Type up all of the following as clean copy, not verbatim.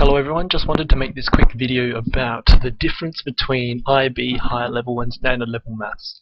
Hello everyone, just wanted to make this quick video about the difference between IB, higher level, and standard level maths.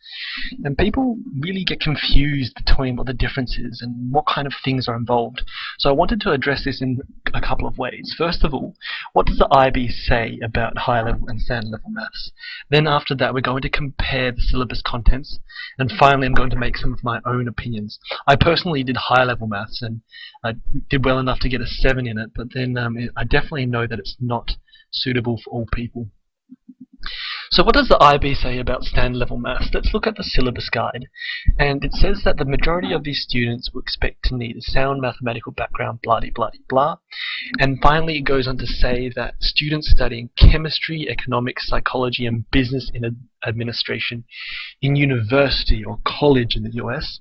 And people really get confused between what the difference is and what kind of things are involved. So I wanted to address this in a couple of ways. First of all, what does the IB say about higher level and standard level maths? Then after that we're going to compare the syllabus contents, and finally I'm going to make some of my own opinions. I personally did higher level maths and I did well enough to get a 7 in it, but then I definitely know that it's not suitable for all people. So what does the IB say about standard level maths? Let's look at the syllabus guide, and it says that the majority of these students will expect to need a sound mathematical background, blah de blah de blah. And finally it goes on to say that students studying chemistry, economics, psychology and business in administration in university or college in the US,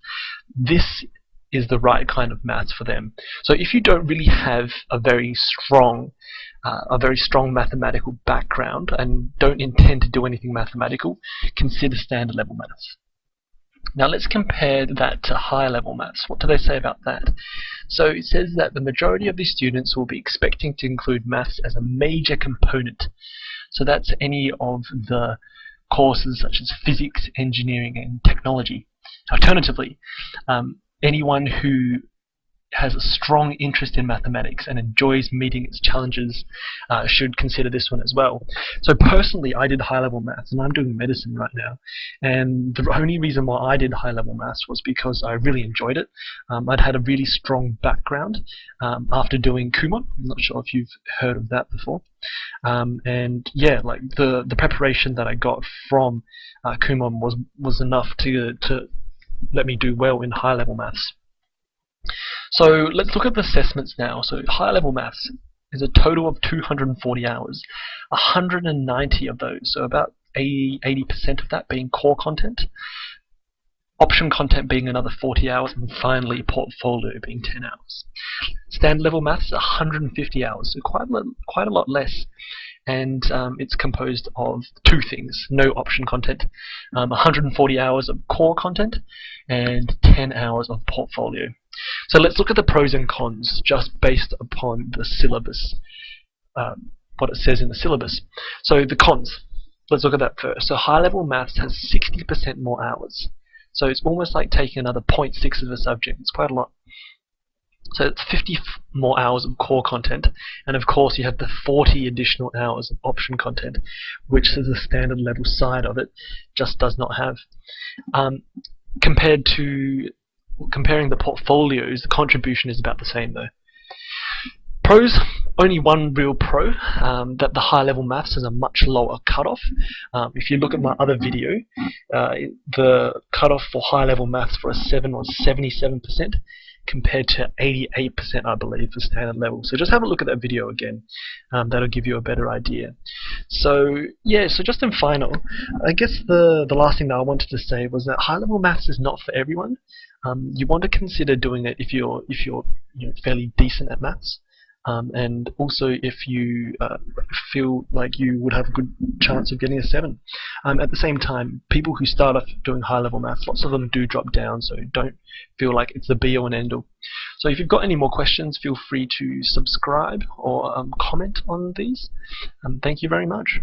this is the right kind of maths for them. So if you don't really have a very strong mathematical background and don't intend to do anything mathematical, consider standard level maths. Now let's compare that to higher level maths. What do they say about that? So it says that the majority of these students will be expecting to include maths as a major component. So that's any of the courses such as physics, engineering and technology. Alternatively, anyone who has a strong interest in mathematics and enjoys meeting its challenges should consider this one as well. So personally, I did high-level maths, and I'm doing medicine right now. And the only reason why I did high-level maths was because I really enjoyed it. I'd had a really strong background after doing Kumon. I'm not sure if you've heard of that before. And yeah, like the preparation that I got from Kumon was enough to let me do well in high-level maths. So let's look at the assessments now. So high-level maths is a total of 240 hours, 190 of those, so about 80% of that being core content, option content being another 40 hours, and finally portfolio being 10 hours. Standard level maths is 150 hours, so quite a lot less. And it's composed of two things: no option content, 140 hours of core content, and 10 hours of portfolio. So let's look at the pros and cons just based upon the syllabus, what it says in the syllabus. So the cons, let's look at that first. So high level maths has 60% more hours. So it's almost like taking another 0.6 of a subject. It's quite a lot. So it's 50 more hours of core content, and of course you have the 40 additional hours of option content, which is the standard level side of it just does not have. Comparing the portfolios, the contribution is about the same though. Pros, only one real pro, that the high level maths has a much lower cutoff. If you look at my other video, the cutoff for high level maths for a 7 was 77%, compared to 88%, I believe, for standard level. So just have a look at that video again. That'll give you a better idea. So yeah, so just in final, I guess the last thing that I wanted to say was that high level maths is not for everyone. You want to consider doing it if you're fairly decent at maths. And also if you feel like you would have a good chance of getting a 7. At the same time, people who start off doing high-level maths, lots of them do drop down, so don't feel like it's the be-all and end-all. So if you've got any more questions, feel free to subscribe or comment on these. Thank you very much.